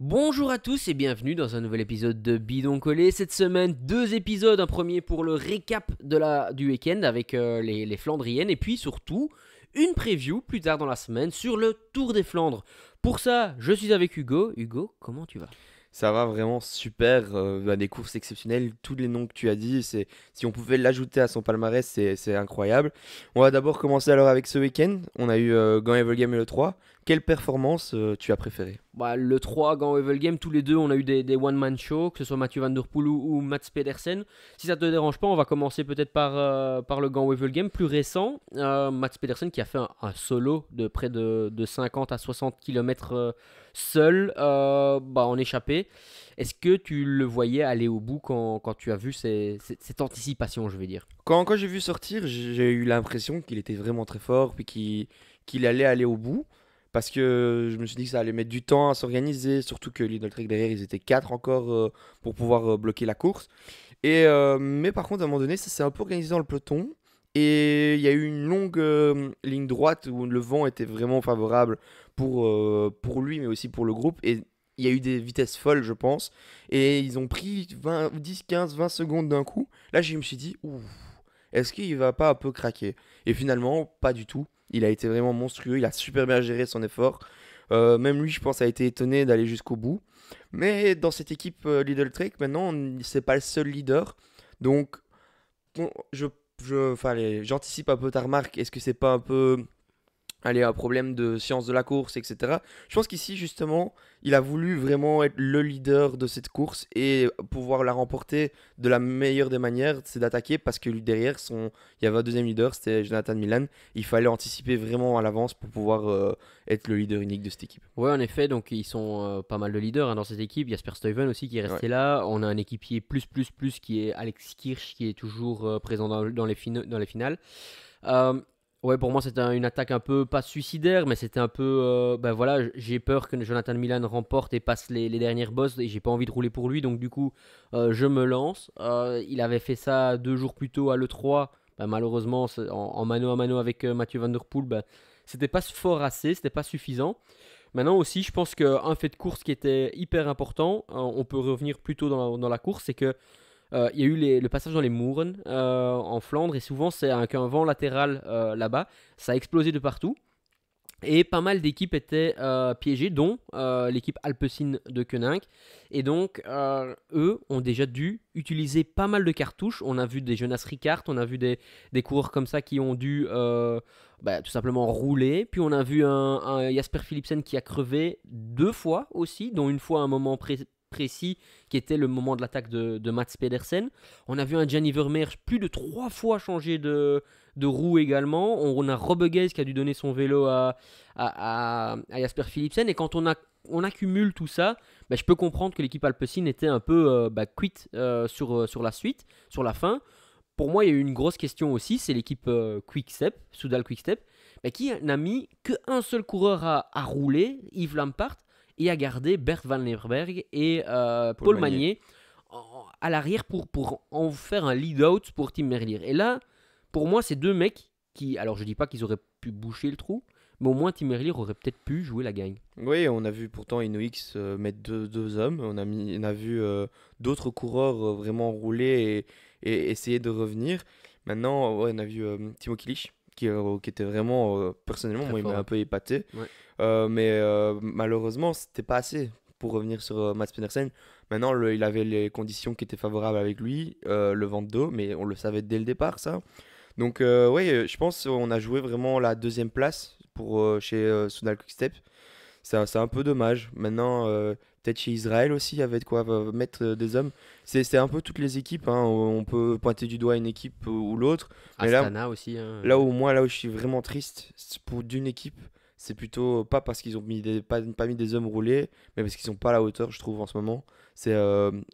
Bonjour à tous et bienvenue dans un nouvel épisode de Bidon Collé. Cette semaine, deux épisodes. Un premier pour le récap du week-end avec les Flandriennes. Et puis surtout, une preview plus tard dans la semaine sur le Tour des Flandres. Pour ça, je suis avec Hugo. Hugo, comment tu vas ? Ça va vraiment super, des courses exceptionnelles, tous les noms que tu as dit, si on pouvait l'ajouter à son palmarès, c'est incroyable. On va d'abord commencer alors avec ce week-end, on a eu Gand-Wevelgem et le 3. Quelle performance tu as préférée? Le 3 Gand-Wevelgem, tous les deux, on a eu des one-man shows, que ce soit Mathieu Van Der Poel ou Mats Pedersen. Si ça te dérange pas, on va commencer peut-être par le Gand-Wevelgem plus récent. Mats Pedersen qui a fait un solo de près de 50 à 60 km seul en échappée. Est-ce que tu le voyais aller au bout quand tu as vu cette anticipation, je veux dire? Quand j'ai vu sortir, j'ai eu l'impression qu'il était vraiment très fort, puis qu'il allait aller au bout. Parce que je me suis dit que ça allait mettre du temps à s'organiser, surtout que Lidl Trek derrière, ils étaient 4 encore pour pouvoir bloquer la course. Mais par contre, à un moment donné, ça s'est un peu organisé dans le peloton. Et il y a eu une longue ligne droite où le vent était vraiment favorable pour lui, mais aussi pour le groupe. Et il y a eu des vitesses folles, je pense. Et ils ont pris 10, 15, 20 secondes d'un coup. Là, je me suis dit, ouh, est-ce qu'il va pas un peu craquer? Et finalement, pas du tout. Il a été vraiment monstrueux. Il a super bien géré son effort. Même lui, je pense, a été étonné d'aller jusqu'au bout. Mais dans cette équipe Lidl Trek, maintenant, c'est pas le seul leader. Donc, j'anticipe un peu ta remarque. Est-ce que c'est pas un peu un problème de science de la course, etc. Je pense qu'ici, justement, il a voulu vraiment être le leader de cette course et pouvoir la remporter de la meilleure des manières, c'est d'attaquer parce que lui, derrière, il y avait un deuxième leader, c'était Jonathan Milan. Il fallait anticiper vraiment à l'avance pour pouvoir être le leader unique de cette équipe. Ouais, en effet, donc ils sont pas mal de leaders dans cette équipe. Jasper Stuyven aussi qui est resté Ouais. là. On a un équipier plus qui est Alex Kirch qui est toujours présent dans les finales. Euh, ouais, pour moi c'était une attaque un peu pas suicidaire, mais c'était un peu. J'ai peur que Jonathan Milan remporte et passe les dernières bosses et j'ai pas envie de rouler pour lui, donc du coup je me lance. Il avait fait ça 2 jours plus tôt à l'E3. Malheureusement, en mano à mano avec Mathieu Van Der Poel, c'était pas fort assez, c'était pas suffisant. Maintenant aussi, je pense qu'un fait de course qui était hyper important, on peut revenir plus tôt dans la course, c'est que il y a eu le passage dans les Mouren en Flandre et souvent c'est avec un vent latéral là-bas, ça a explosé de partout. Et pas mal d'équipes étaient piégées, dont l'équipe Alpecin de Koenig. Et donc, eux ont déjà dû utiliser pas mal de cartouches. On a vu des Jonas Ricard, on a vu des coureurs comme ça qui ont dû tout simplement rouler. Puis on a vu un Jasper Philipsen qui a crevé 2 fois aussi, dont une fois à un moment précis qui était le moment de l'attaque de Mats Pedersen. On a vu un Gianni Vermeer plus de 3 fois changer de roue également. On a Robeguez qui a dû donner son vélo à Jasper Philipsen. Et quand on accumule tout ça, je peux comprendre que l'équipe Alpecin était un peu quitte sur la suite, sur la fin. Pour moi, il y a eu une grosse question aussi, c'est l'équipe Quick-Step, Soudal Quick-Step, qui n'a mis qu'un seul coureur à rouler, Yves Lampaert, et à garder Bert Van Leerberg et Paul Magnier à l'arrière pour en faire un lead-out pour Tim Merlier. Et là, pour moi, c'est deux mecs qui, alors je dis pas qu'ils auraient pu boucher le trou, mais au moins Tim Merlier aurait peut-être pu jouer la gagne. Oui, on a vu pourtant Ineos mettre deux hommes. On a vu d'autres coureurs vraiment rouler et essayer de revenir. Maintenant, ouais, on a vu Timo Kilic qui était vraiment, personnellement, Très moi, il m'a fort. un peu épaté. Ouais. Mais malheureusement, c'était pas assez pour revenir sur Mats Pedersen. Maintenant, il avait les conditions qui étaient favorables avec lui, le vent de dos, mais on le savait dès le départ, ça. Donc, ouais, je pense qu'on a joué vraiment la deuxième place chez Soudal Quickstep. C'est un peu dommage. Maintenant, peut-être chez Israël aussi, il y avait de quoi mettre des hommes. C'est un peu toutes les équipes, hein. On peut pointer du doigt une équipe ou l'autre. Mais Astana aussi. Hein. là où je suis vraiment triste d'une équipe, c'est plutôt pas parce qu'ils ont pas mis des hommes roulés, mais parce qu'ils sont pas à la hauteur, je trouve, en ce moment. C'est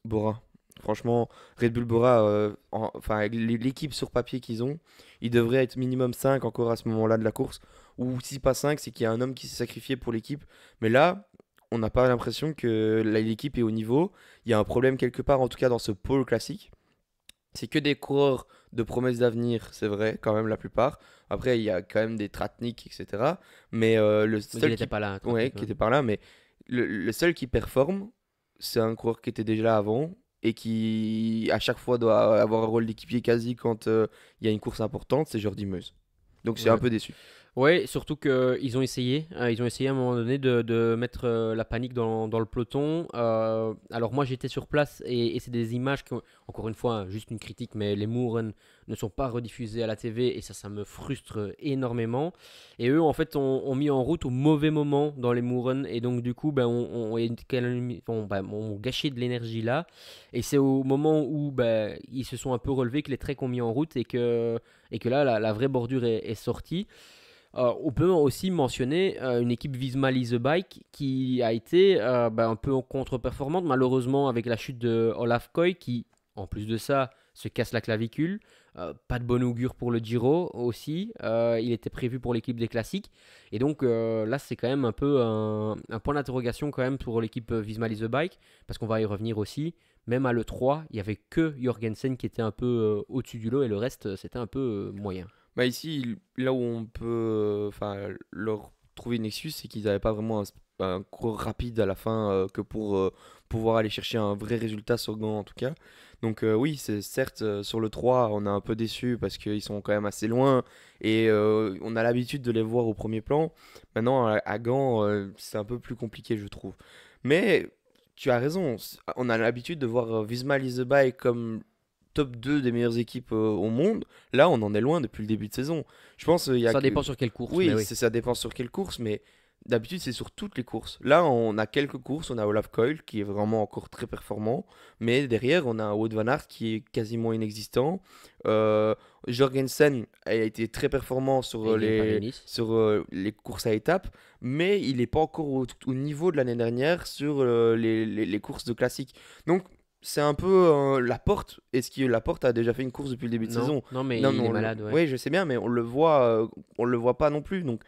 Bora. Franchement, Red Bull Bora, enfin, avec l'équipe sur papier qu'ils ont, ils devraient être minimum 5 encore à ce moment-là de la course. Ou si pas 5, c'est qu'il y a un homme qui s'est sacrifié pour l'équipe. Mais là, on n'a pas l'impression que l'équipe est au niveau. Il y a un problème quelque part, en tout cas dans ce pôle classique. C'est que des coureurs de promesses d'avenir, c'est vrai, quand même la plupart. Après, il y a quand même des Tratnik, etc. Mais le Mais il seul n'était pas là. ouais, Tratnik, qui ouais. était par là, mais le seul qui performe, c'est un coureur qui était déjà là avant et qui, à chaque fois, doit avoir un rôle d'équipier quasi quand il y a une course importante, c'est Jordi Meuse. Donc, c'est un Ouais. peu déçu. Ouais, surtout qu'ils ont essayé à un moment donné de mettre la panique dans le peloton. Alors moi j'étais sur place et c'est des images qui, encore une fois, hein, juste une critique, mais les Moorrun ne sont pas rediffusées à la TV et ça me frustre énormément. Et eux en fait ont mis en route au mauvais moment dans les Moorrun et donc du coup ben, on gâché de l'énergie là. Et c'est au moment où ben, ils se sont un peu relevés que les treks ont mis en route et que là la vraie bordure est sortie. On peut aussi mentionner une équipe Visma Lease the Bike qui a été un peu contre-performante, malheureusement, avec la chute de Olaf Koy qui, en plus de ça, se casse la clavicule. Pas de bon augure pour le Giro aussi. Il était prévu pour l'équipe des classiques. Et donc là, c'est quand même un peu un point d'interrogation quand même pour l'équipe Visma Lease the Bike, parce qu'on va y revenir aussi. Même à l'E3, il n'y avait que Jorgensen qui était un peu au-dessus du lot et le reste, c'était un peu moyen. Bah ici, là où on peut leur trouver une excuse, c'est qu'ils n'avaient pas vraiment un cours rapide à la fin que pour pouvoir aller chercher un vrai résultat sur Gand en tout cas. Donc oui, c'est certes sur le 3, on est un peu déçu parce qu'ils sont quand même assez loin et on a l'habitude de les voir au premier plan. Maintenant, à Gand, c'est un peu plus compliqué, je trouve. Mais tu as raison, on a l'habitude de voir Visma Lease the Bike comme top 2 des meilleures équipes au monde. Là, on en est loin depuis le début de saison. Je pense il y a Ça que... dépend sur quelle course, mais Oui, oui. ça dépend sur quelle course, mais d'habitude, c'est sur toutes les courses. Là, on a quelques courses. On a Olaf Koil qui est vraiment encore très performant, mais derrière, on a un Wout van Aert qui est quasiment inexistant. Euh, Jorgensen a été très performant Et il gagne Paris-Nice. sur les courses à étapes, mais il n'est pas encore au niveau de l'année dernière sur les courses de classique. Donc, c'est un peu la porte. Est-ce que la porte a déjà fait une course depuis le début de Non, saison? non, mais Non, mais il est malade, ouais. oui, je sais bien, mais on le voit pas non plus. Donc,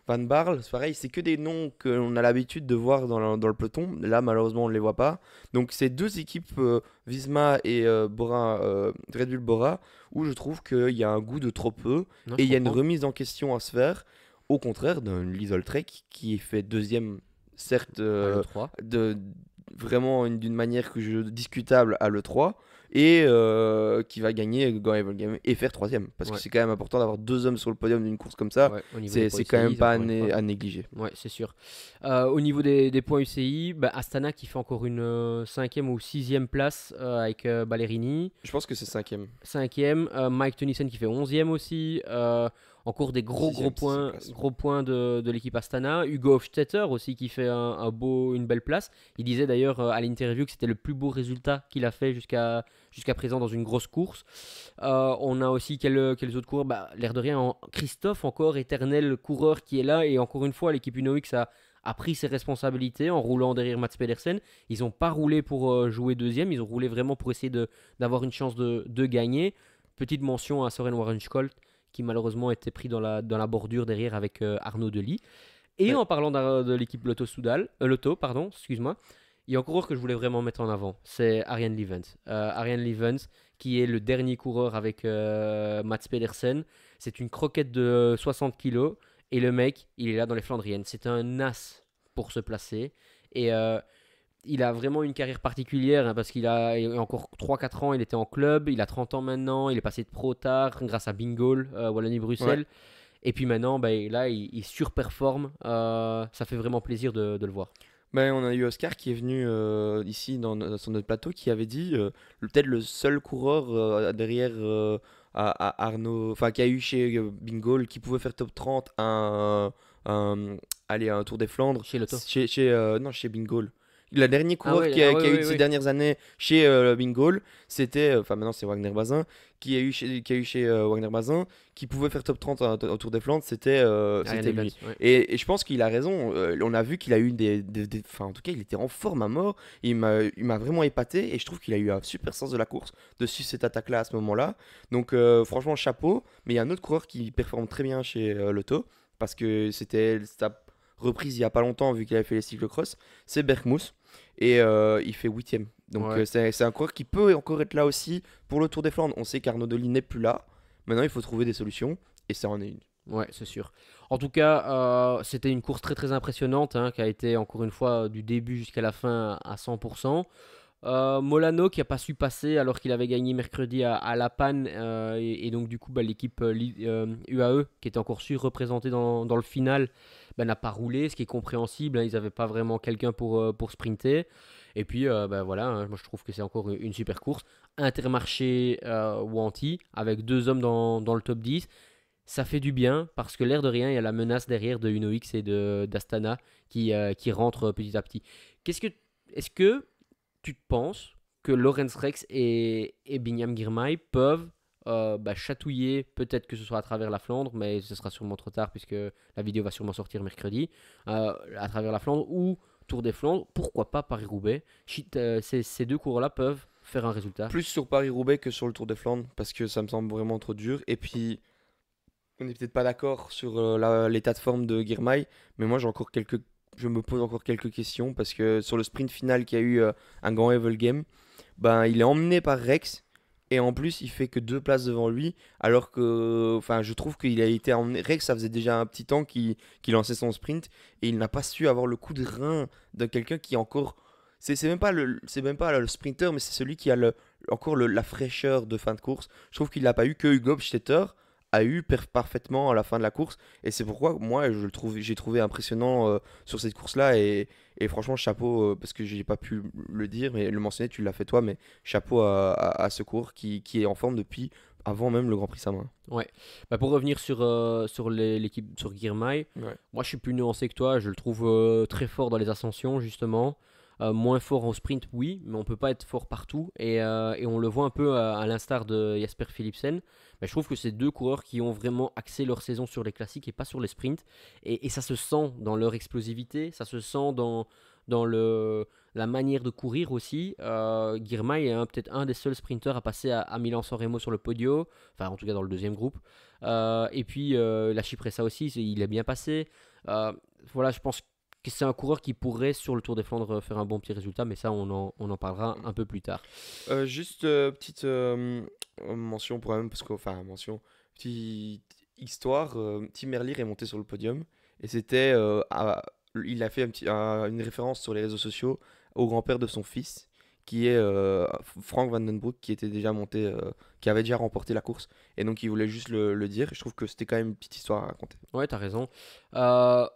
Van Barle, c'est pareil, c'est que des noms qu'on a l'habitude de voir dans le peloton. Là, malheureusement, on ne les voit pas. Donc, c'est deux équipes, Visma et Red Bull Bora, où je trouve qu'il y a un goût de trop peu Non, et je il y a une comprends. remise en question à se faire. Au contraire d'un Lizol Trek qui est fait deuxième, certes, À l'E3. de, vraiment d'une manière discutable à l'E3 et qui va gagner Grand Evil Game et faire troisième. Parce que Ouais, c'est quand même important d'avoir deux hommes sur le podium d'une course comme ça. ouais, au niveau des points C'est quand même UCI, pas encore une fois. à négliger. Ouais, c'est sûr. Au niveau des points UCI, bah, Astana qui fait encore une cinquième ou sixième place avec Ballerini. Je pense que c'est cinquième. Cinquième, Mike Tennyson qui fait onzième aussi. Encore des Sixième place. gros points de l'équipe Astana. Hugo Hofstetter aussi qui fait une belle place. Il disait d'ailleurs à l'interview que c'était le plus beau résultat qu'il a fait jusqu'à présent dans une grosse course. On a aussi quels autres coureurs, bah, l'air de rien, Christophe encore, éternel coureur qui est là. Et encore une fois, l'équipe UNOX a pris ses responsabilités en roulant derrière Mats Pedersen. Ils n'ont pas roulé pour jouer deuxième, ils ont roulé vraiment pour essayer d'avoir une chance de gagner. Petite mention à Soren Warrenskolt qui malheureusement était pris dans la bordure derrière avec Arnaud Delis. Et Ouais. en parlant de l'équipe Lotto Soudal, Lotto, pardon, excuse-moi, il y a un coureur que je voulais vraiment mettre en avant, c'est Arjen Levens. Arjen Levens, qui est le dernier coureur avec Mats Pedersen. C'est une croquette de 60 kilos. Et le mec, il est là dans les Flandriennes. C'est un as pour se placer. Et il a vraiment une carrière particulière hein, parce qu'il il y a encore 3-4 ans, il était en club. Il a 30 ans maintenant. Il est passé de pro tard grâce à Bingol, Ouais. Wallonie-Bruxelles. Et puis maintenant, là, il surperforme. Ça fait vraiment plaisir de le voir. Ben, on a eu Oscar qui est venu ici sur notre plateau qui avait dit peut-être le seul coureur derrière à Arnaud, enfin qui a eu chez Bingol qui pouvait faire top 30 aller à un Tour des Flandres Chez Lotto. non, chez Bingol. Le dernier Ah coureur ouais, qui a eu ouais, ces ouais. dernières années chez Bingol, c'était, enfin maintenant c'est Wagner Bazin, qui a eu chez Wagner Bazin, qui pouvait faire top 30 au Tour des Flandres, Arjen c'était lui. Levens, ouais. Et je pense qu'il a raison. On a vu qu'il a eu enfin, en tout cas, il était en forme à mort. Il m'a vraiment épaté et je trouve qu'il a eu un super sens de la course de suivre cette attaque-là à ce moment-là. Donc, franchement, chapeau. Mais il y a un autre coureur qui performe très bien chez Lotto parce que c'était sa reprise il y a pas longtemps vu qu'il avait fait les cyclocross. C'est Berkmus et il fait huitième. Donc, Ouais. c'est un coureur qui peut encore être là aussi pour le Tour des Flandres. On sait qu'Arnaud Delis n'est plus là. Maintenant, il faut trouver des solutions et ça en est une. Ouais, c'est sûr. En tout cas, c'était une course très très impressionnante, hein, qui a été encore une fois du début jusqu'à la fin à 100%. Molano qui a pas su passer alors qu'il avait gagné mercredi à La Panne, et donc du coup bah, l'équipe UAE qui était encore représentée dans le final bah, n'a pas roulé, ce qui est compréhensible, hein, ils n'avaient pas vraiment quelqu'un pour sprinter. Et puis bah, voilà, hein, moi je trouve que c'est encore une super course. Intermarché Wanty avec deux hommes dans le top 10. Ça fait du bien parce que l'air de rien, il y a la menace derrière de Uno X et d'Astana qui rentre petit à petit. Qu'est-ce que, est-ce que tu te penses que Lorenz Rex et Binyam Girmay peuvent bah, chatouiller, peut-être que ce soit à travers la Flandre, mais ce sera sûrement trop tard puisque la vidéo va sûrement sortir mercredi, à travers la Flandre ou Tour des Flandres, pourquoi pas Paris-Roubaix. Ces deux cours-là peuvent faire un résultat. Plus sur Paris-Roubaix que sur le Tour des Flandres, parce que ça me semble vraiment trop dur. Et puis, on n'est peut-être pas d'accord sur l'état de forme de Girmay, mais moi je me pose encore quelques questions, parce que sur le sprint final qui a eu un grand Evel Game, ben, il est emmené par Rex. Et en plus, il fait que 2 places devant lui, alors que, enfin, je trouve qu'il a été emmené. Rex, ça faisait déjà un petit temps qu'il lançait son sprint, et il n'a pas su avoir le coup de rein de quelqu'un qui est encore. C'est même pas le sprinter, mais c'est celui qui a la fraîcheur de fin de course. Je trouve qu'il n'a pas eu que Hugo Stetter a eu parfaitement à la fin de la course, et c'est pourquoi moi j'ai trouvé impressionnant sur cette course-là, et franchement chapeau, parce que j'ai pas pu le dire, mais le mentionner, tu l'as fait toi, mais chapeau à ce cours qui est en forme depuis avant même le Grand Prix Samin. Ouais. Bah, pour revenir sur l'équipe, sur Girmay, Ouais. moi je suis plus nuancé que toi. Je le trouve très fort dans les ascensions, justement. Moins fort au sprint, oui, mais on peut pas être fort partout. Et on le voit un peu à l'instar de Jasper Philipsen. Mais je trouve que c'est deux coureurs qui ont vraiment axé leur saison sur les classiques et pas sur les sprints. Et ça se sent dans leur explosivité, ça se sent dans la manière de courir aussi. Girmay est peut-être un des seuls sprinteurs à passer à Milan-San Remo sur le podio, enfin en tout cas dans le deuxième groupe. Et puis la Cipressa aussi, il est bien passé. Euh, voilà, je pense que c'est un coureur qui pourrait sur le Tour des Flandres faire un bon petit résultat, mais ça on en parlera un peu plus tard. Juste petite mention pour même, parce que, enfin, mention, petite histoire, Tim Merlier est monté sur le podium, et c'était, il a fait une référence sur les réseaux sociaux au grand-père de son fils, qui est Frank Vandenbroek, qui était déjà monté, qui avait déjà remporté la course, et donc il voulait juste le dire, et je trouve que c'était quand même une petite histoire à raconter. Ouais, t'as raison. Euh,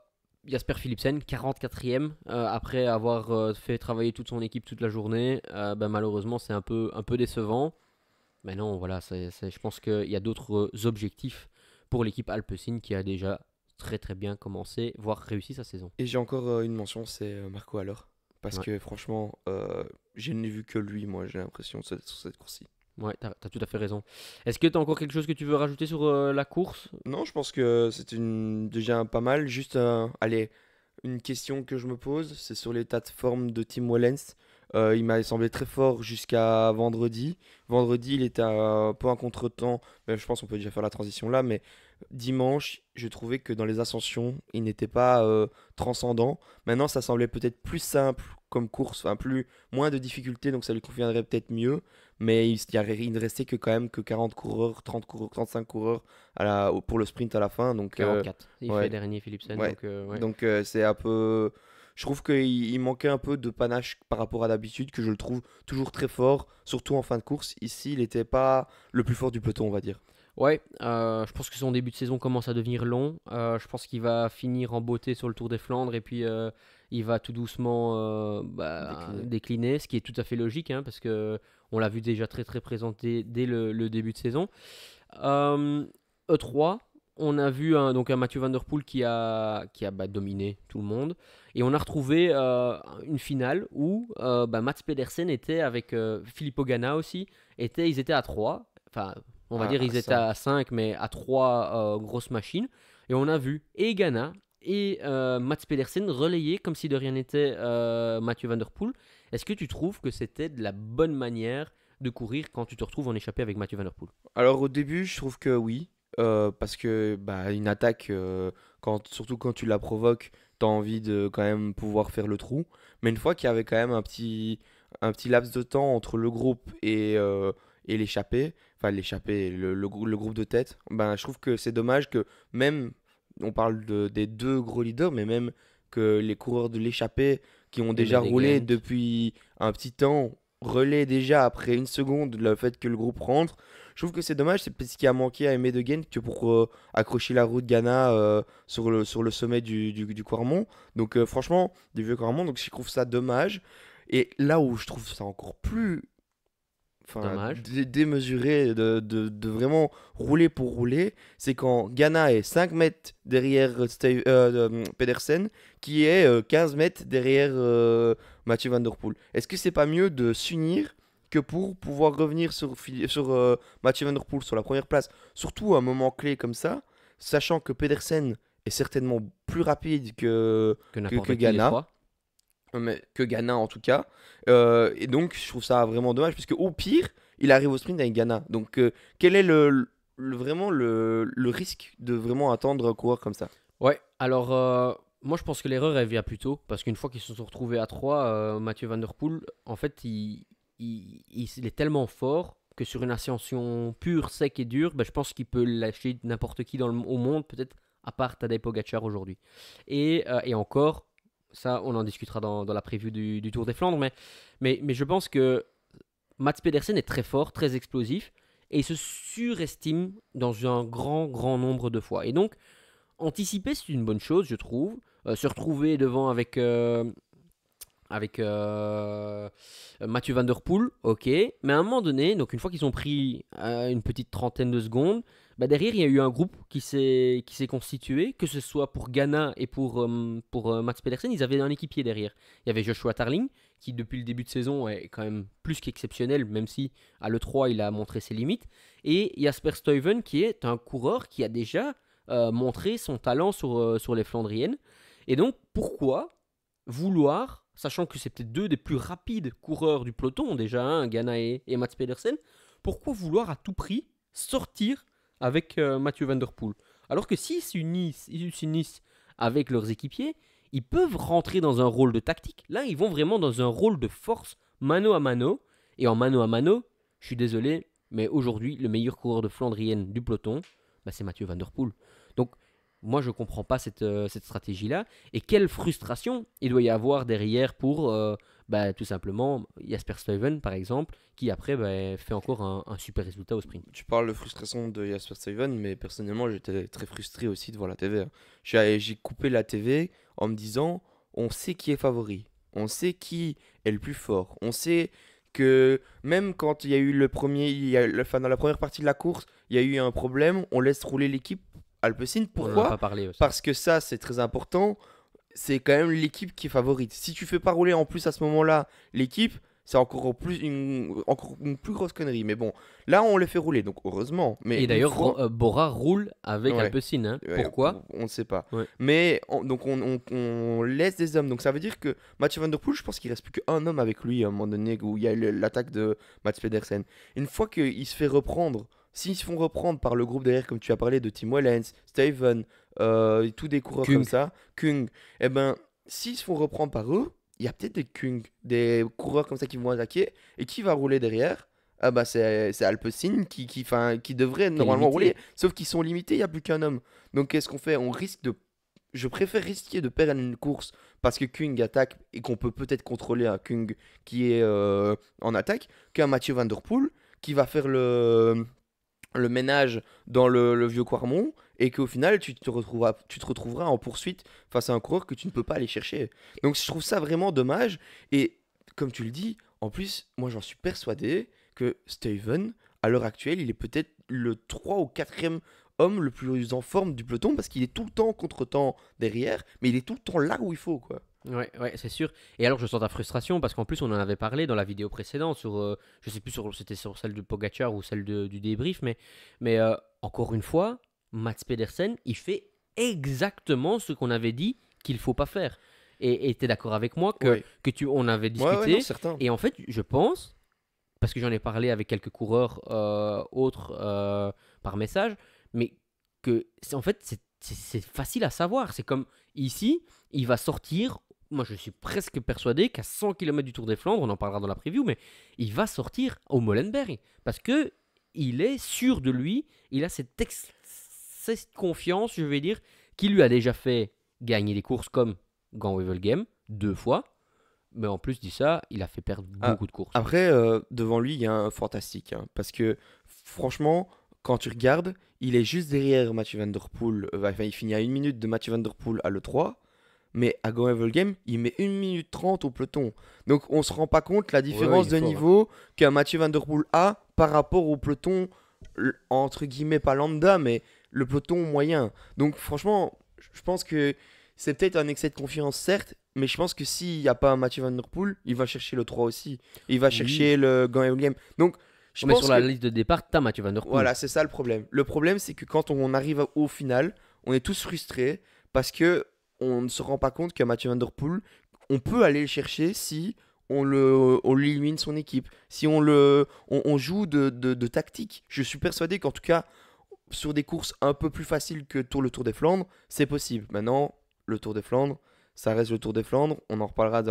Jasper Philipsen, 44e, après avoir fait travailler toute son équipe toute la journée, ben, malheureusement c'est un peu décevant. Mais non, voilà, je pense qu'il y a d'autres objectifs pour l'équipe Alpecin qui a déjà très très bien commencé, voire réussi sa saison. Et j'ai encore une mention, c'est Marco alors, parce Ouais, que franchement, je n'ai vu que lui, moi, j'ai l'impression, sur cette course-ci. ouais, t'as tout à fait raison. Est-ce que t'as encore quelque chose que tu veux rajouter sur la course? Non, je pense que c'était déjà pas mal. Juste, allez, une question que je me pose, c'est sur l'état de forme de Tim Wellens. Il m'a semblé très fort jusqu'à vendredi. Vendredi, il était un peu un contretemps. Je pense qu'on peut déjà faire la transition là, mais dimanche, je trouvais que dans les ascensions, il n'était pas transcendant. Maintenant, ça semblait peut-être plus simple comme course, enfin moins de difficultés, donc ça lui conviendrait peut-être mieux. Mais il ne restait que quand même que 40 coureurs, 30 coureurs, 35 coureurs pour le sprint à la fin. Donc, 44. Il fait ouais, dernier Philipsen, ouais. donc ouais. Donc c'est un peu. Je trouve qu'il manquait un peu de panache par rapport à d'habitude, que je le trouve toujours très fort, surtout en fin de course. Ici, il n'était pas le plus fort du peloton, on va dire. Ouais, je pense que son début de saison commence à devenir long. Je pense qu'il va finir en beauté sur le Tour des Flandres et puis il va tout doucement bah, Décliné. décliner, ce qui est tout à fait logique, hein, parce que on l'a vu déjà très très présenté dès le début de saison. E3, on a vu donc un Mathieu Van Der Poel qui a bah, dominé tout le monde. Et on a retrouvé une finale où bah, Mats Pedersen était avec Filippo Ganna aussi. Ils étaient à 3. Enfin, on va dire À ils étaient 5. à 5, mais à 3 grosses machines. Et on a vu et Ganna et Mats Pedersen relayer comme si de rien n'était Mathieu Van Der Poel. Est-ce que tu trouves que c'était de la bonne manière de courir quand tu te retrouves en échappée avec Mathieu Van Der Poel? Alors au début, je trouve que oui, parce que bah, une attaque, surtout quand tu la provoques, tu as envie de quand même pouvoir faire le trou. Mais une fois qu'il y avait quand même un petit laps de temps entre le groupe et l'échappée, le groupe de tête, ben, je trouve que c'est dommage que même, on parle des deux gros leaders, mais même que les coureurs de l'échappée qui ont déjà Emile roulé Gent. depuis un petit temps relaient déjà après une seconde le fait que le groupe rentre. Je trouve que c'est dommage, c'est ce qui a manqué à Aimé de Gent que pour accrocher la roue de Ghana sur le sommet du Quarmont. Donc franchement, du vieux Quarmont, donc je trouve ça dommage. Et là où je trouve ça encore plus Dommage. démesuré de vraiment rouler pour rouler, c'est quand Ghana est 5 mètres derrière Pedersen, qui est 15 mètres derrière Mathieu Van Der Poel. Est-ce que c'est pas mieux de s'unir que pour pouvoir revenir sur Mathieu Van Der Poel sur la première place, surtout à un moment clé comme ça, sachant que Pedersen est certainement plus rapide Que que n'importe qui des Ghana, trois. mais que Ghana en tout cas. Et donc, je trouve ça vraiment dommage, parce qu'au pire, il arrive au sprint avec Ghana. Donc, quel est vraiment le risque de vraiment attendre un coureur comme ça? Ouais, alors moi je pense que l'erreur elle vient plus tôt parce qu'une fois qu'ils se sont retrouvés à 3, Mathieu Van Der Poel, en fait, il est tellement fort que sur une ascension pure, sec et dure, je pense qu'il peut lâcher n'importe qui au monde, peut-être à part Tadej Pogacar aujourd'hui. Et encore, ça on en discutera dans la preview du Tour des Flandres, mais je pense que Mats Pedersen est très fort, très explosif, et il se surestime dans un grand nombre de fois. Et donc, anticiper, c'est une bonne chose, je trouve. Se retrouver devant avec Mathieu Van Der Poel, ok. Mais à un moment donné, donc une fois qu'ils ont pris une petite trentaine de secondes, derrière, il y a eu un groupe qui s'est constitué, que ce soit pour Ghana et pour Mats Pedersen, ils avaient un équipier derrière. Il y avait Joshua Tarling, qui depuis le début de saison est quand même plus qu'exceptionnel, même si à l'E3, il a montré ses limites. Et Jasper Stuyven, qui est un coureur qui a déjà montré son talent sur les Flandriennes. Et donc, pourquoi vouloir, sachant que c'est peut-être deux des plus rapides coureurs du peloton déjà, hein, Ghana et Mats Pedersen, pourquoi vouloir à tout prix sortir avec Mathieu Van Der Poel? Alors que s'ils s'unissent avec leurs équipiers, ils peuvent rentrer dans un rôle de tactique. Là, ils vont vraiment dans un rôle de force mano à mano. Et en mano à mano, je suis désolé, mais aujourd'hui, le meilleur coureur de Flandrienne du peloton, c'est Mathieu Van Der Poel. Donc, moi, je ne comprends pas cette stratégie-là. Et quelle frustration il doit y avoir derrière pour, tout simplement, Jasper Stuyven, par exemple, qui après fait encore un super résultat au sprint. Tu parles de frustration de Jasper Stuyven, mais personnellement, j'étais très frustré aussi devant la TV, hein. J'ai coupé la TV en me disant, on sait qui est favori, on sait qui est le plus fort, on sait que même quand il y a eu dans la première partie de la course, il y a eu un problème, on laisse rouler l'équipe Alpecin. On n'en a Pourquoi? pas parlé aussi. Parce que ça, c'est très important. C'est quand même l'équipe qui est favorite. Si tu fais pas rouler en plus à ce moment-là l'équipe, c'est encore une plus grosse connerie. Mais bon, là, on les fait rouler, donc heureusement. Mais Et une d'ailleurs, fois, Bora roule avec ouais, Alpecin. Hein. ouais, Pourquoi? on ne sait pas. Ouais. Mais donc on laisse des hommes. Donc ça veut dire que Mathieu Van Der Poel, je pense qu'il reste plus qu'un homme avec lui à un moment donné où il y a l'attaque de Mats Pedersen. Une fois qu'il se fait reprendre, s'ils se font reprendre par le groupe derrière, comme tu as parlé de Tim Wellens, Steven, tous des coureurs comme Kung. ça, Kung, eh ben, s'ils se font reprendre par eux, il y a peut-être des Kung, des coureurs comme ça qui vont attaquer, et qui va rouler derrière? Ah bah c'est Alpecin qui devrait Qui est normalement limité. rouler, sauf qu'ils sont limités, il n'y a plus qu'un homme. Donc qu'est-ce qu'on fait? Je préfère risquer de perdre une course parce que Kung attaque et qu'on peut peut-être contrôler un Kung qui est en attaque, qu'un Mathieu Van Der Poel qui va faire le ménage dans le vieux Quarmont, et qu'au final tu te retrouveras en poursuite face à un coureur que tu ne peux pas aller chercher. Donc je trouve ça vraiment dommage. Et comme tu le dis, en plus, moi j'en suis persuadé que Steven, à l'heure actuelle, il est peut-être le 3 ou quatrième homme le plus en forme du peloton, parce qu'il est tout le temps contre-temps derrière, mais il est tout le temps là où il faut, quoi. Ouais, ouais, c'est sûr. Et alors, je sens ta frustration parce qu'en plus, on en avait parlé dans la vidéo précédente je sais plus c'était sur celle de Pogacar ou celle du débrief, mais encore une fois, Mats Pedersen, il fait exactement ce qu'on avait dit qu'il faut pas faire. Et tu es d'accord avec moi Ouais. on avait Ouais, ouais, non, discuté. certain. Et en fait, je pense, parce que j'en ai parlé avec quelques coureurs autres par message, mais en fait, c'est facile à savoir. C'est comme ici, il va sortir moi je suis presque persuadé qu'à 100 km du Tour des Flandres, on en parlera dans la preview, mais il va sortir au Molenberg. Parce que il est sûr de lui, il a cette confiance, je vais dire, qui lui a déjà fait gagner des courses comme Gand-Wevelgem 2 fois. Mais en plus de ça, il a fait perdre Ah, beaucoup de courses. après, devant lui, il y a un fantastique, hein, parce que franchement, quand tu regardes, il est juste derrière Mathieu Van Der Poel. Enfin, il finit à 1 minute de Mathieu Van Der Poel à l'E3. Mais à Gand-Wevelgem, il met 1 minute 30 au peloton. Donc on se rend pas compte la Ouais, différence il est de fort, hein. niveau qu'un Mathieu Van Der Poel a par rapport au peloton, entre guillemets, pas lambda, mais le peloton moyen. Donc franchement, je pense que c'est peut-être un excès de confiance, certes, mais je pense que s'il n'y a pas un Mathieu Van Der Poel, il va chercher le 3 aussi. Il va Oui. chercher le Gand-Wevelgem. Donc je Mais sur pense la que liste de départ, t'as Mathieu Van Der Poel. voilà, c'est ça le problème. Le problème, c'est que quand on arrive au final, on est tous frustrés parce que on ne se rend pas compte qu'un Mathieu Van Der Poel, on peut aller le chercher si on l'élimine son équipe, si on joue de tactique. Je suis persuadé qu'en tout cas, sur des courses un peu plus faciles que le Tour des Flandres, c'est possible. Maintenant, le Tour des Flandres, ça reste le Tour des Flandres. On en reparlera,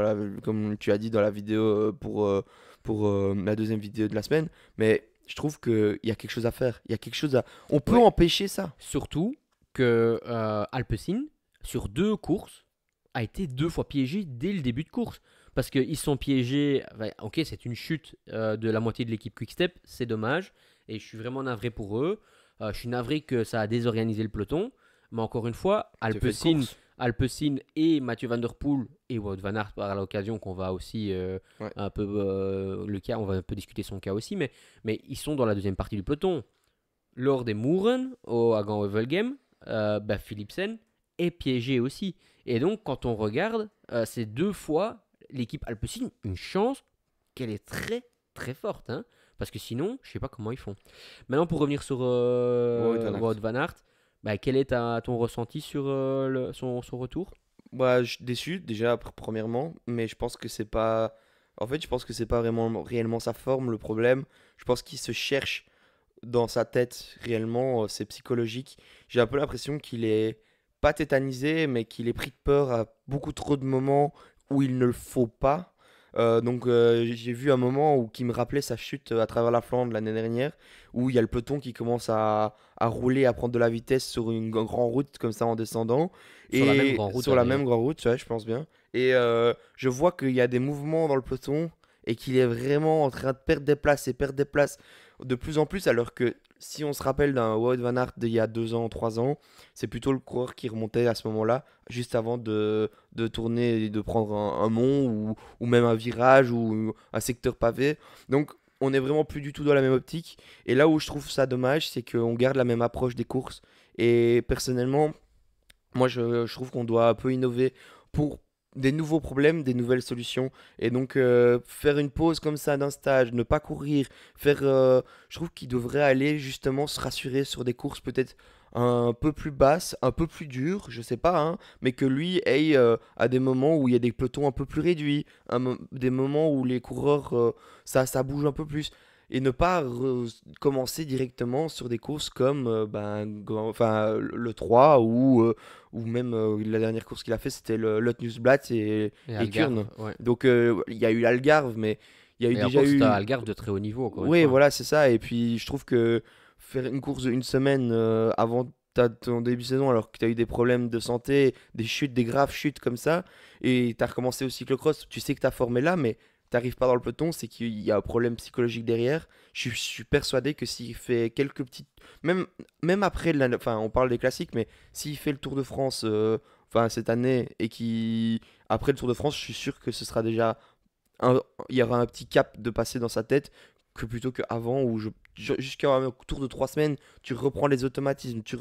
comme tu as dit, dans la vidéo pour la deuxième vidéo de la semaine. Mais je trouve qu'il y a quelque chose à faire. Il y a quelque chose à... On peut Ouais. empêcher ça. Surtout que Alpecin, sur 2 courses, a été 2 fois piégé dès le début de course. Parce qu'ils sont piégés. Ok, c'est une chute de la moitié de l'équipe Quickstep, c'est dommage. Et je suis vraiment navré pour eux. Je suis navré que ça a désorganisé le peloton. Mais encore une fois, Tu fais de course. Alpecin et Mathieu Van Der Poel et Wout van Aert par l'occasion qu'on va aussi Ouais. un peu le cas, on va un peu discuter son cas aussi, mais ils sont dans la deuxième partie du peloton. Lors des Mouren à Gand-Wevelgem, Philipsen est piégé aussi. Et donc, quand on regarde, ces 2 fois, l'équipe Alpecin, une chance qu'elle est très très forte. Hein, parce que sinon, je sais pas comment ils font. Maintenant, pour revenir sur Wout van Wout Aert. van Aert, quel est ton ressenti sur son retour? Moi, je suis déçu, déjà, premièrement. Mais je pense que c'est pas... En fait, je pense que c'est pas vraiment réellement sa forme, le problème. Je pense qu'il se cherche dans sa tête réellement, c'est psychologique. J'ai un peu l'impression qu'il est pas tétanisé, mais qu'il est pris de peur à beaucoup trop de moments où il ne le faut pas. J'ai vu un moment où qui me rappelait sa chute à travers la Flandre l'année dernière, où il y a le peloton qui commence à rouler, à prendre de la vitesse sur une grande route comme ça en descendant, Sur la même et grande route, sur hein, la même d'ailleurs. grande route, ouais, je pense bien. Et je vois qu'il y a des mouvements dans le peloton et qu'il est vraiment en train de perdre des places de plus en plus, alors que si on se rappelle d'un Wout van Aert d'il y a 2 ans, 3 ans, c'est plutôt le coureur qui remontait à ce moment-là, juste avant de tourner et de prendre un mont ou même un virage ou un secteur pavé. Donc on est vraiment plus du tout dans la même optique. Et là où je trouve ça dommage, c'est qu'on garde la même approche des courses. Et personnellement, moi, je trouve qu'on doit un peu innover pour des nouveaux problèmes, des nouvelles solutions. Et donc, faire une pause comme ça d'un stage, ne pas courir, je trouve qu'il devrait aller justement se rassurer sur des courses peut-être un peu plus basses, un peu plus dures, je sais pas, hein, mais que lui aille à des moments où il y a des pelotons un peu plus réduits, des moments où les coureurs, ça bouge un peu plus. Et ne pas commencer directement sur des courses comme le 3 ou même la dernière course qu'il a fait, c'était le Lot Newsblatt Et et Kuurne. Algarve, ouais. Donc il y a eu l'Algarve, mais il y a eu Et déjà encore, c'était à eu... Algarve de très haut niveau, encore une Oui, fois. voilà, c'est ça. Et puis je trouve que faire une course de 1 semaine avant ton début de saison, alors que tu as eu des problèmes de santé, des chutes, des graves chutes comme ça, et tu as recommencé au cyclocross, tu sais que ta forme est là, mais t'arrives pas dans le peloton, c'est qu'il y a un problème psychologique derrière. Je suis persuadé que s'il fait quelques petites... Même après, enfin on parle des classiques, mais s'il fait le Tour de France cette année et qui après le Tour de France, je suis sûr que ce sera déjà... Il y aura un petit cap de passer dans sa tête que plutôt qu'avant où jusqu'à un tour de 3 semaines, tu reprends les automatismes, tu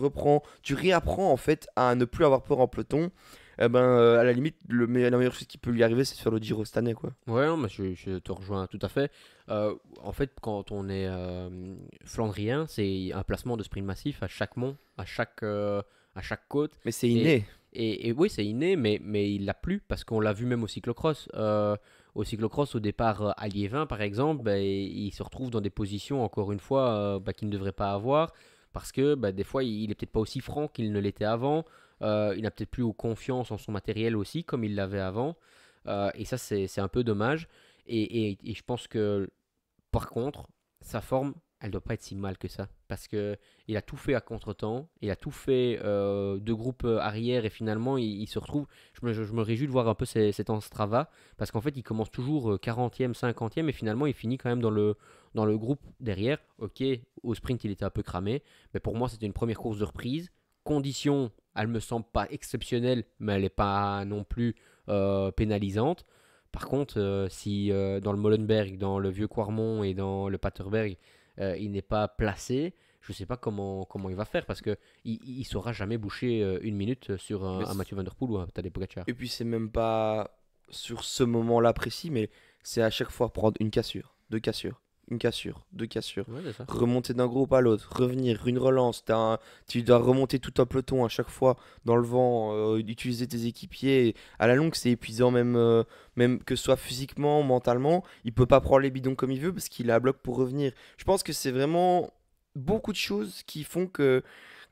réapprends en fait à ne plus avoir peur en peloton. À la limite, la meilleure chose qui peut lui arriver, c'est de faire le Giro cette année, quoi. Ouais, non, mais je te rejoins tout à fait. En fait, quand on est flandrien, c'est un placement de sprint massif à chaque mont, à chaque côte. Mais c'est Et, inné. et oui, c'est inné, mais il l'a plus parce qu'on l'a vu même au cyclocross. Au cyclocross, au départ à Liévin, par exemple, il se retrouve dans des positions, encore une fois, qu'il ne devrait pas avoir parce que des fois, il est peut-être pas aussi franc qu'il ne l'était avant. Il n'a peut-être plus confiance en son matériel aussi, comme il l'avait avant. Et ça, c'est un peu dommage. Et je pense que, par contre, sa forme, elle doit pas être si mal que ça. Parce que il a tout fait à contre-temps, il a tout fait de groupe arrière, et finalement, il se retrouve. Je me réjouis de voir un peu ses temps Strava, parce qu'en fait, il commence toujours 40e, 50e, et finalement, il finit quand même dans le groupe derrière. Ok, au sprint, il était un peu cramé, mais pour moi, c'était une première course de reprise. Condition, elle me semble pas exceptionnelle, mais elle n'est pas non plus pénalisante. Par contre, si dans le Molenberg, dans le Vieux Quarmont et dans le Paterberg, il n'est pas placé, je ne sais pas comment il va faire, parce qu'il ne saura jamais boucher une minute sur Mais un Mathieu Van Der Poel ou un Tadej Pogacar. et puis c'est même pas sur ce moment-là précis, mais c'est à chaque fois prendre une cassure, deux cassures, une cassure, deux cassures, Ouais, c'est ça. remonter d'un groupe à l'autre, revenir, une relance, tu dois remonter tout un peloton à chaque fois dans le vent, utiliser tes équipiers. Et à la longue, c'est épuisant même que ce soit physiquement, mentalement. Il peut pas prendre les bidons comme il veut parce qu'il a un bloc pour revenir. Je pense que c'est vraiment beaucoup de choses qui font que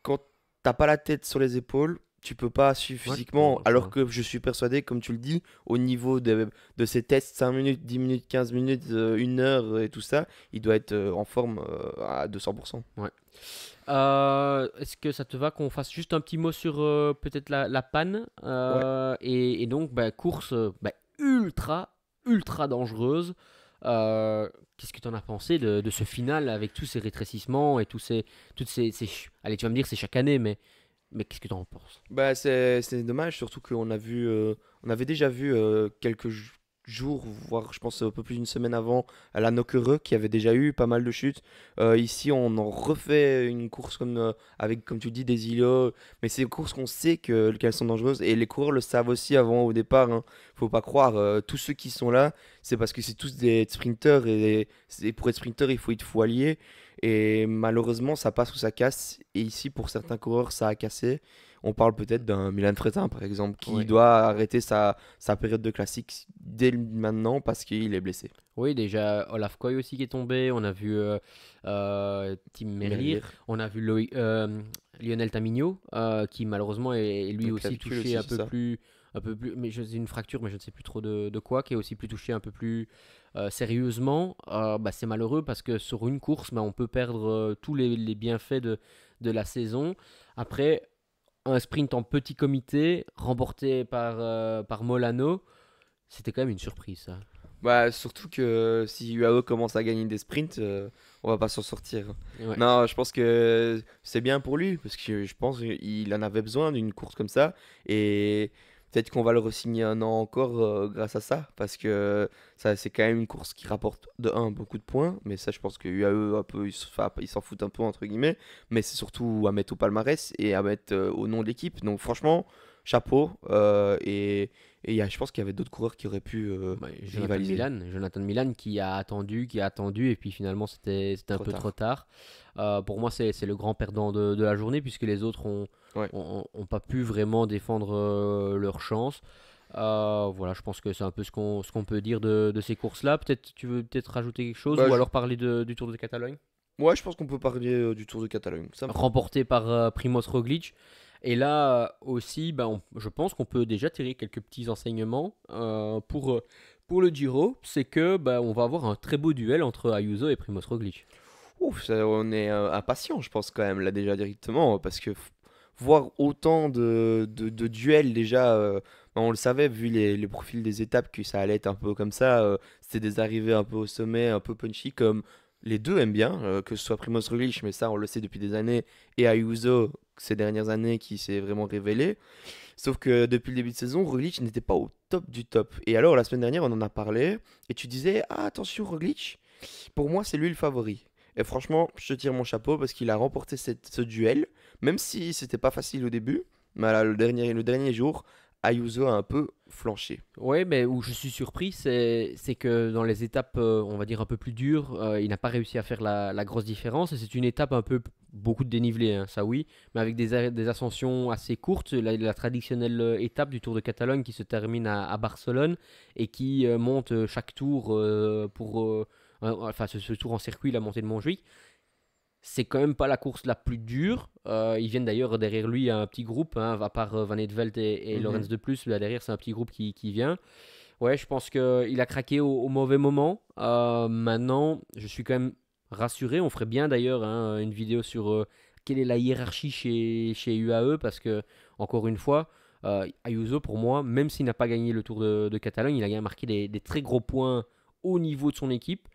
quand t'as pas la tête sur les épaules, tu peux pas suivre Ouais, physiquement, je alors vois. que je suis persuadé, comme tu le dis, au niveau de ces tests, 5 minutes, 10 minutes, 15 minutes, 1 heure et tout ça, il doit être en forme à 200%. Ouais. Est-ce que ça te va qu'on fasse juste un petit mot sur peut-être la panne Ouais. et donc bah, course ultra ultra dangereuse. Qu'est-ce que tu en as pensé de ce final avec tous ces rétrécissements et toutes allez, tu vas me dire c'est chaque année, mais qu'est-ce que tu en penses? Bah, c'est dommage, surtout on avait déjà vu quelques jours, voire je pense un peu plus d'une semaine avant, à la Nokere, qui avait déjà eu pas mal de chutes. Ici, on en refait une course avec, comme tu dis, des îlots, mais c'est des courses qu'on sait qu'elles sont dangereuses, et les coureurs le savent aussi avant au départ, hein. Faut pas croire, tous ceux qui sont là, c'est parce que c'est tous des sprinteurs, et pour être sprinter, il faut allier, et malheureusement, ça passe ou ça casse, et ici, pour certains coureurs, ça a cassé. On parle peut-être d'un Milan Fretin, par exemple, qui Ouais. doit arrêter sa période de classique dès maintenant parce qu'il est blessé. Oui, déjà Olaf Koy aussi qui est tombé, on a vu Tim Merlier, Merlier, on a vu Lionel Tamigno qui malheureusement est lui donc aussi clavicule touché aussi, c'est ça. un peu plus, mais une fracture, mais je ne sais plus trop de quoi, qui est aussi plus touché un peu plus sérieusement. Bah, c'est malheureux parce que sur une course, bah, on peut perdre tous les bienfaits de la saison. Après, un sprint en petit comité remporté par Molano, c'était quand même une surprise ça. Bah, surtout que si UAE commence à gagner des sprints, on va pas s'en sortir. Ouais. Non, je pense que c'est bien pour lui, parce que je pense qu'il en avait besoin d'une course comme ça. Et peut-être qu'on va le re-signer 1 an encore grâce à ça, parce que ça, c'est quand même une course qui rapporte de un beaucoup de points. Mais ça, je pense que UAE, un peu, ils s'en foutent un peu, entre guillemets. Mais c'est surtout à mettre au palmarès et à mettre au nom de l'équipe. Donc franchement, chapeau. Je pense qu'il y avait d'autres coureurs qui auraient pu Ouais, rivaliser. Jonathan Milan qui a attendu, et puis finalement c'était un Trop peu trop tard. tard. Pour moi, c'est le grand perdant de la journée, puisque les autres Ouais. ont pas pu vraiment défendre leur chance. Voilà, je pense que c'est un peu ce qu'on peut dire de ces courses-là. Peut-être tu veux peut-être rajouter quelque chose, Bah, ou alors parler du Tour de Catalogne, ouais, je pense qu'on peut parler du Tour de Catalogne. Ça me va. remporté par Primoz Roglic. Et là aussi, ben, je pense qu'on peut déjà tirer quelques petits enseignements pour le Giro. C'est que ben, on va avoir un très beau duel entre Ayuso et Primoz Roglic. Ouf, on est impatient, je pense, quand même, là, déjà, directement. Parce que voir autant de duels, déjà, on le savait, vu les profils des étapes, que ça allait être un peu comme ça. C'était des arrivées un peu au sommet, un peu punchy, comme les deux aiment bien, que ce soit Primoz Roglic, mais ça, on le sait depuis des années, et Ayuso, ces dernières années, qui s'est vraiment révélé. Sauf que depuis le début de saison, Roglic n'était pas au top du top. Et alors, la semaine dernière, on en a parlé, et tu disais, ah, attention, Roglic, pour moi, c'est lui le favori. Et franchement, je te tire mon chapeau parce qu'il a remporté ce duel, même si c'était pas facile au début. Mais là, le dernier jour, Ayuso a un peu flanché. Ouais, mais où je suis surpris, c'est que dans les étapes, on va dire un peu plus dures, il n'a pas réussi à faire la grosse différence. Et c'est une étape un peu, beaucoup de dénivelé, hein, ça oui, mais avec des ascensions assez courtes. La traditionnelle étape du Tour de Catalogne qui se termine à Barcelone et qui monte chaque tour enfin ce tour en circuit, la montée de Montjuic. c'est quand même pas la course la plus dure. Ils viennent d'ailleurs derrière lui un petit groupe, hein, à part Van Aert et Mhm. Lorenz de plus. Là derrière, c'est un petit groupe qui vient. Ouais, je pense qu'il a craqué au mauvais moment. Maintenant, je suis quand même rassuré. On ferait bien d'ailleurs, hein, une vidéo sur quelle est la hiérarchie chez UAE parce que, encore une fois, Ayuso, pour moi, même s'il n'a pas gagné le Tour de Catalogne, il a quand même marqué des très gros points au niveau de son équipe.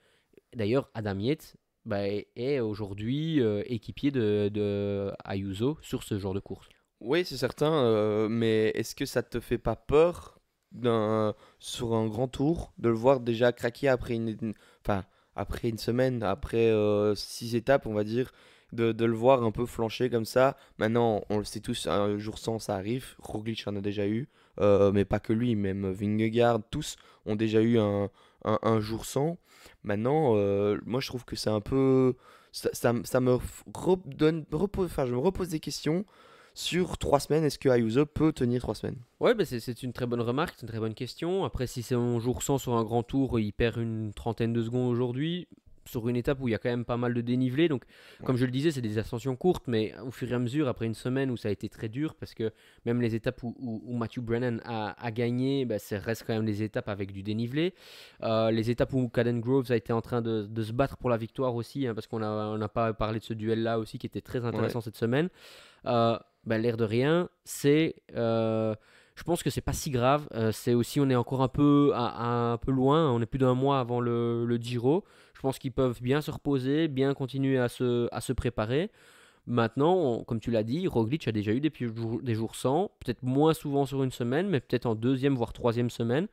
D'ailleurs, Adam Yates bah, est aujourd'hui équipier de Ayuso sur ce genre de course. Oui, c'est certain, mais est-ce que ça te fait pas peur sur un grand tour de le voir déjà craquer après enfin, après une semaine, après 6 étapes, on va dire, de le voir un peu flancher comme ça. Maintenant, on le sait tous, un jour sans, ça arrive. Roglic en a déjà eu, mais pas que lui, même Vingegaard, tous ont déjà eu un jour sans. Maintenant, moi je trouve que c'est un peu. Ça me enfin, je me repose des questions sur 3 semaines. Est-ce que Ayuso peut tenir 3 semaines? Ouais, bah c'est une très bonne remarque, c'est une très bonne question. Après, si c'est un jour sans sur un grand tour, il perd une trentaine de secondes aujourd'hui, sur une étape où il y a quand même pas mal de dénivelé. Donc, Ouais. comme je le disais, c'est des ascensions courtes, mais au fur et à mesure, après une semaine où ça a été très dur, parce que même les étapes où Matthew Brennan a gagné, bah, ça reste quand même des étapes avec du dénivelé. Les étapes où Caden Groves a été en train de se battre pour la victoire aussi, hein, parce on n'a pas parlé de ce duel-là aussi qui était très Ouais. intéressant cette semaine. Bah, l'air de rien, je pense que c'est pas si grave. C'est aussi, on est encore un peu loin. On est plus d'un mois avant le Giro. Je pense qu'ils peuvent bien se reposer, bien continuer à se préparer. Maintenant, comme tu l'as dit, Roglic a déjà eu des jours sans, peut-être moins souvent sur une semaine, mais peut-être en deuxième voire troisième semaine.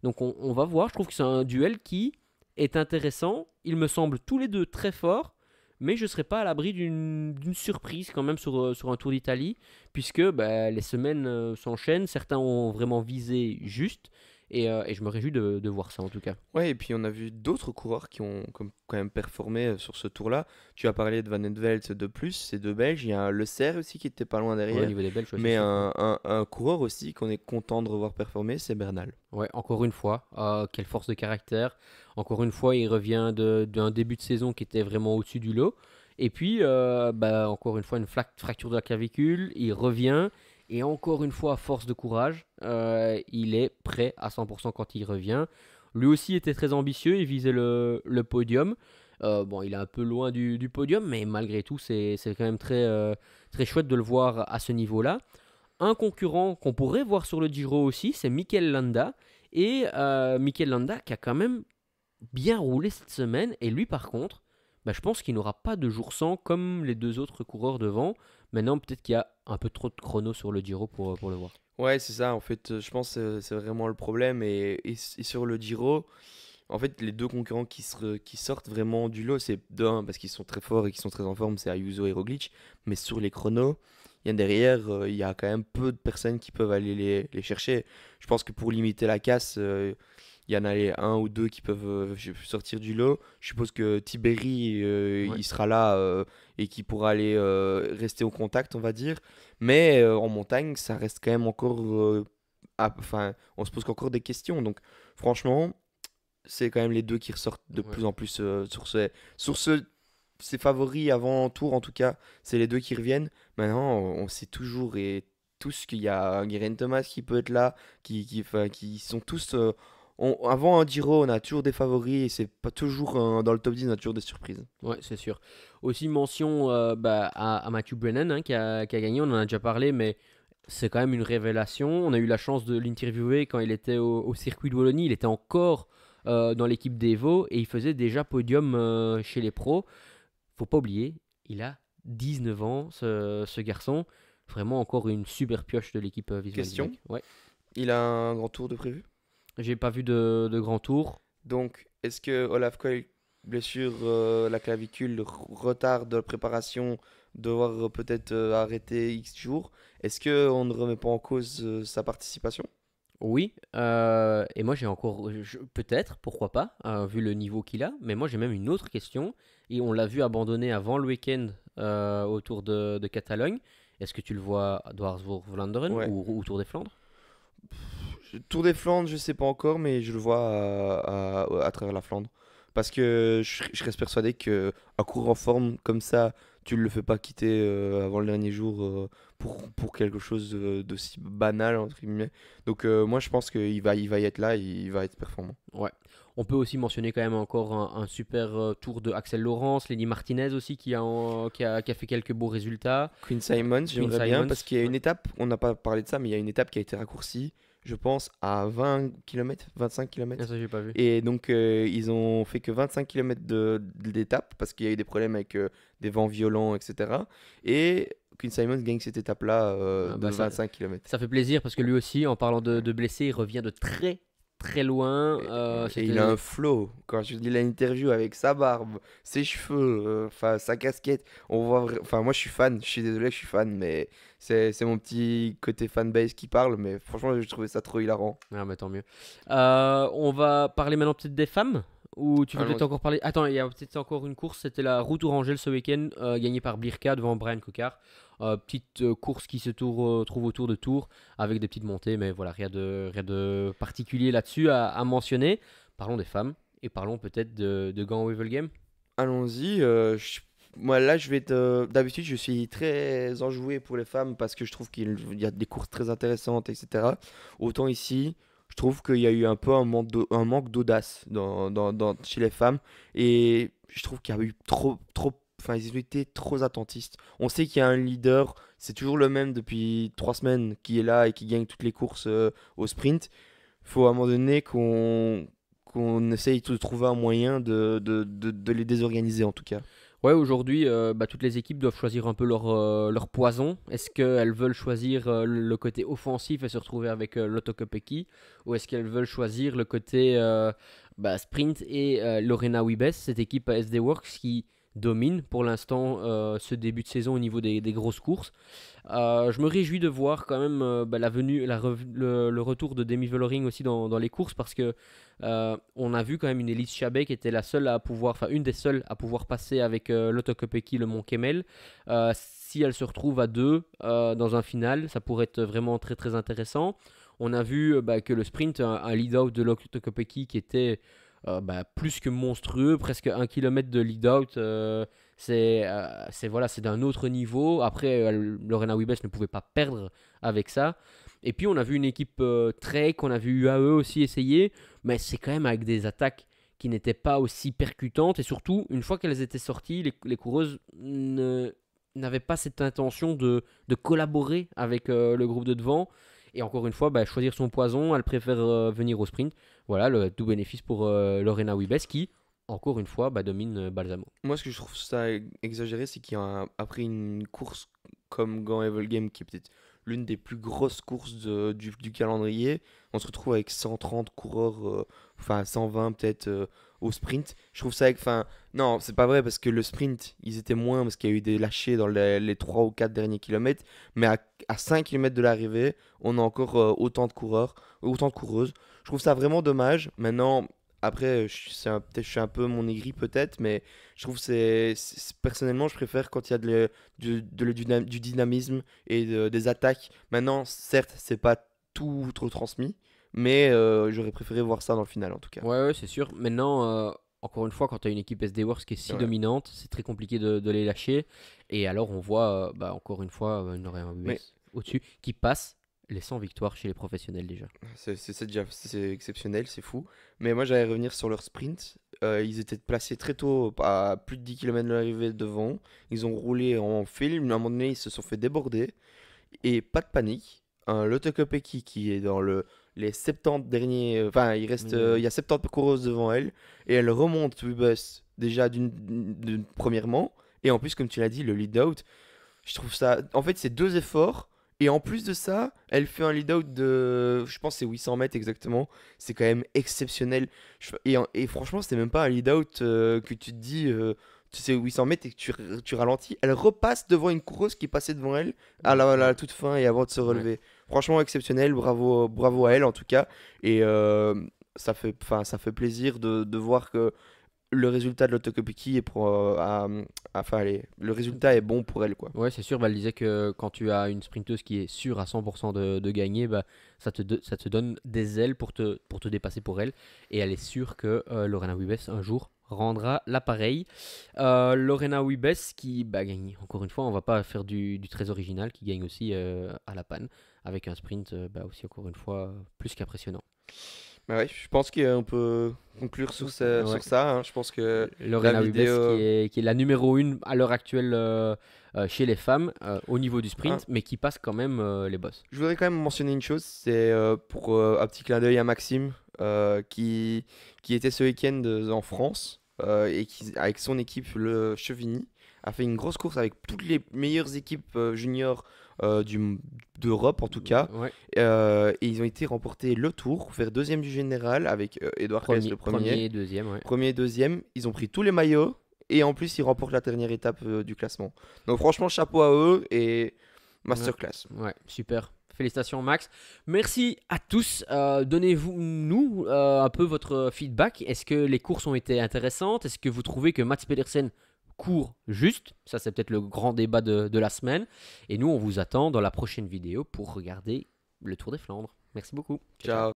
Donc on va voir. Je trouve que c'est un duel qui est intéressant. Il me semble tous les deux très forts, mais je ne serais pas à l'abri d'une surprise quand même sur un Tour d'Italie, puisque bah, les semaines s'enchaînent. Certains ont vraiment visé juste, et je me réjouis de voir ça en tout cas. Ouais, et puis on a vu d'autres coureurs qui ont quand même performé sur ce tour-là. Tu as parlé de Van Velt de plus, c'est deux Belges. Il y a Le Serre aussi qui était pas loin Ouais, au derrière. niveau des Belges, ouais, c'est Mais sûr. Ouais. un coureur aussi qu'on est content de revoir performer, c'est Bernal. Ouais, encore une fois, quelle force de caractère. Encore une fois, il revient d'un début de saison qui était vraiment au-dessus du lot. Et puis, bah, encore une fois, une fracture de la clavicule. Il revient. Et encore une fois, à force de courage, il est prêt à 100% quand il revient. Lui aussi était très ambitieux. Il visait le podium. Bon, il est un peu loin du podium, mais malgré tout, c'est quand même très chouette de le voir à ce niveau-là. Un concurrent qu'on pourrait voir sur le Giro aussi, c'est Mikel Landa. Et Mikel Landa qui a quand même bien roulé cette semaine. Et lui, par contre, bah, je pense qu'il n'aura pas de jour sans comme les deux autres coureurs devant. Maintenant, peut-être qu'il y a un peu trop de chrono sur le Giro pour le voir. Ouais, c'est ça. En fait, je pense que c'est vraiment le problème. Et sur le Giro, en fait, les deux concurrents qui sortent vraiment du lot, c'est de un, parce qu'ils sont très forts et qu'ils sont très en forme, c'est Ayuso et Roglic. Mais sur les chronos, il y a derrière, il y a quand même peu de personnes qui peuvent aller les chercher. Je pense que pour limiter la casse, il y en a un ou deux qui peuvent sortir du lot. Je suppose que Tiberi, Ouais. il sera là et qui pourra aller rester au contact, on va dire. Mais en montagne, ça reste quand même encore. Enfin, on se pose encore des questions. Donc, franchement, c'est quand même les deux qui ressortent de Ouais. plus en plus ces favoris avant tour en tout cas, c'est les deux qui reviennent. Maintenant, on sait toujours et tous qu'il y a Geraint Thomas qui peut être là, enfin, qui sont tous avant un Giro, on a toujours des favoris et c'est pas toujours dans le top 10, on a toujours des surprises. Ouais, c'est sûr. Aussi mention bah, à Matthew Brennan qui a gagné, on en a déjà parlé, mais c'est quand même une révélation. On a eu la chance de l'interviewer quand il était au circuit de Wallonie. Il était encore dans l'équipe d'Evo et il faisait déjà podium chez les pros. Faut pas oublier, il a 19 ans, ce garçon. Vraiment encore une super pioche de l'équipe Visma Question, Leadback. Ouais. il a un grand tour de prévu. J'ai pas vu de grand tour. Donc, est-ce que Olaf Koy, blessure, la clavicule, retard de préparation, devoir peut-être arrêter X jours, est-ce que on ne remet pas en cause sa participation? Oui, et moi j'ai encore, peut-être, pourquoi pas, vu le niveau qu'il a, mais moi j'ai même une autre question, et on l'a vu abandonner avant le week-end au Tour de Catalogne. Est-ce que tu le vois à Dwarsburg-Vlaanderen Ouais. ou Tour des Flandres? Tour des Flandres, je sais pas encore, mais je le vois à travers la Flandre. Parce que je reste persuadé qu'un coureur en forme comme ça, tu ne le fais pas quitter avant le dernier jour pour quelque chose d'aussi banal, entre guillemets. Donc moi je pense qu'il va y être là, et il va être performant. Ouais. On peut aussi mentionner quand même encore un super tour de Axel Laurence, Lenny Martinez aussi qui a fait quelques beaux résultats. Queen Simons, Queen j'aimerais bien Simons, parce qu'il y a ouais. une étape, on n'a pas parlé de ça, mais il y a une étape qui a été raccourcie, je pense, à 20 km, 25 Ah, km. ça j'ai pas vu. Et donc, ils ont fait que 25 km d'étape parce qu'il y a eu des problèmes avec des vents violents, etc. Et Queen Simons gagne cette étape-là Ah, de bah, ça, 25 km. ça fait plaisir parce que lui aussi, en parlant de blessés, il revient de très très loin. Et il a un C'était flow. Quand je dis l'interview avec sa barbe, ses cheveux, enfin sa casquette, on voit. Enfin, moi je suis fan. Je suis désolé, je suis fan, mais c'est mon petit côté fanbase qui parle. Mais franchement, je trouvais ça trop hilarant. Ah, mais tant mieux. On va parler maintenant peut-être des femmes. Ou tu veux peut-être Allons-y. encore parler. Attends, il y a peut-être encore une course. C'était la Route Orangelle ce week-end, gagnée par Birka devant Brian Cocard. Petite course qui se trouve autour de Tours avec des petites montées, mais voilà, rien de particulier là-dessus à mentionner. Parlons des femmes et parlons peut-être de Gant Wevelgem. Allons-y. Moi là, je vais être. D'habitude, je suis très enjoué pour les femmes parce que je trouve qu'il y a des courses très intéressantes, etc. Autant ici, je trouve qu'il y a eu un peu un manque d'audace chez les femmes. Et je trouve qu'il y a eu trop. Enfin, ils ont été trop attentistes. On sait qu'il y a un leader, c'est toujours le même depuis 3 semaines, qui est là et qui gagne toutes les courses au sprint. Faut à un moment donné qu'on essaye de trouver un moyen de les désorganiser en tout cas. Ouais, aujourd'hui, toutes les équipes doivent choisir un peu leur poison. Est-ce qu'elles veulent choisir le côté offensif et se retrouver avec Lotto Kopecky, ou est-ce qu'elles veulent choisir le côté sprint et Lorena Wiebes, cette équipe à SD Works qui domine pour l'instant ce début de saison au niveau des grosses courses. Je me réjouis de voir quand même la venue, le retour de Demi Vollering aussi dans les courses parce que on a vu quand même une Elise Chabet qui était la seule à pouvoir, enfin une des seules à pouvoir passer avec Lotto Kopecky le Mont Kemmel. Si elle se retrouve à deux dans un final, ça pourrait être vraiment très très intéressant. On a vu que le sprint, un lead-out de Lotto Kopecky qui était plus que monstrueux, presque 1 kilomètre de lead-out. C'est d'un autre niveau. Après, Lorena Wiebes ne pouvait pas perdre avec ça. Et puis, on a vu une équipe Trek, on a vu UAE aussi essayer, mais c'est quand même avec des attaques qui n'étaient pas aussi percutantes. Et surtout, une fois qu'elles étaient sorties, les coureuses n'avaient pas cette intention de collaborer avec le groupe de devant. Et encore une fois, choisir son poison, elle préfère venir au sprint. Voilà, le tout bénéfice pour Lorena Wiebes qui, encore une fois, domine Balsamo. Moi, ce que je trouve ça exagéré, c'est qu'après une course comme Gant Evelgame, qui est peut-être l'une des plus grosses courses du calendrier, on se retrouve avec 130 coureurs, enfin 120 peut-être au sprint. Je trouve ça, enfin, non, c'est pas vrai parce que le sprint, ils étaient moins parce qu'il y a eu des lâchés dans les 3 ou 4 derniers kilomètres, mais à 5 km de l'arrivée, on a encore autant de coureurs, autant de coureuses. Je trouve ça vraiment dommage. Maintenant, après, peut-être je suis un peu mon aigri peut-être, mais je trouve que personnellement, je préfère quand il y a du dynamisme et des attaques. Maintenant, certes, c'est pas tout retransmis, mais j'aurais préféré voir ça dans le final en tout cas. Ouais, ouais, c'est sûr. Maintenant, encore une fois, quand tu as une équipe SD Works qui est si Ouais. dominante, c'est très compliqué de les lâcher. Et alors, on voit, encore une fois, une Lorena Wiebes Mais au-dessus qui passe les 100 victoires chez les professionnels déjà. c'est exceptionnel, c'est fou. Mais moi, j'allais revenir sur leur sprint. Ils étaient placés très tôt, à plus de 10 km de l'arrivée devant. Ils ont roulé en film. À un moment donné, ils se sont fait déborder. Et pas de panique. Un Lotto Kopecky qui est dans les 70 derniers. Enfin, il y a 70 coureuses devant elle. Et elle remonte Wibus déjà premièrement. Et en plus, comme tu l'as dit, le lead-out. Je trouve ça. En fait, c'est deux efforts. Et en plus de ça, elle fait un lead-out de. Je pense que c'est 800 mètres exactement. C'est quand même exceptionnel. Et franchement, c'est même pas un lead-out que tu te dis. Tu sais, 800 mètres et que tu ralentis. Elle repasse devant une coureuse qui passait devant elle à la toute fin et avant de se Ouais. relever. Franchement, exceptionnel. Bravo, bravo à elle en tout cas. Et ça fait plaisir de voir que le résultat de l'Auto-Kopecky est pour, enfin, le résultat est bon pour elle, quoi. Ouais, c'est sûr, bah, elle disait que quand tu as une sprinteuse qui est sûre à 100% de gagner, bah, ça te donne des ailes pour te dépasser pour elle. Et elle est sûre que Lorena Wiebes un jour rendra l'appareil. Lorena Wiebes qui gagne, encore une fois, on va pas faire du très original, qui gagne aussi à la panne, avec un sprint aussi, encore une fois, plus qu'impressionnant. Bah ouais, je pense qu'on peut conclure sur, Ouais. sur ça, hein. Je pense que la Lorena Wiebes vidéo. qui est la numéro 1 à l'heure actuelle chez les femmes au niveau du Hein, sprint, mais qui passe quand même les bosses. je voudrais quand même mentionner une chose, c'est pour un petit clin d'œil à Maxime, qui était ce week-end en France, et qui, avec son équipe, le Chevigny, a fait une grosse course avec toutes les meilleures équipes juniors d'Europe en tout cas. Ouais. Et ils ont été remporter le tour, faire deuxième du général avec Edouard Kess le premier. Premier, deuxième, ouais. Premier et deuxième, ils ont pris tous les maillots et en plus ils remportent la dernière étape du classement. Donc franchement chapeau à eux et Ouais, masterclass. ouais, super. Félicitations Max. Merci à tous. Donnez-vous nous un peu votre feedback. Est-ce que les courses ont été intéressantes? Est-ce que vous trouvez que Mats Pedersen court juste? Ça c'est peut-être le grand débat de la semaine. Et nous on vous attend dans la prochaine vidéo pour regarder le Tour des Flandres. Merci beaucoup. Ciao, ciao. Ciao.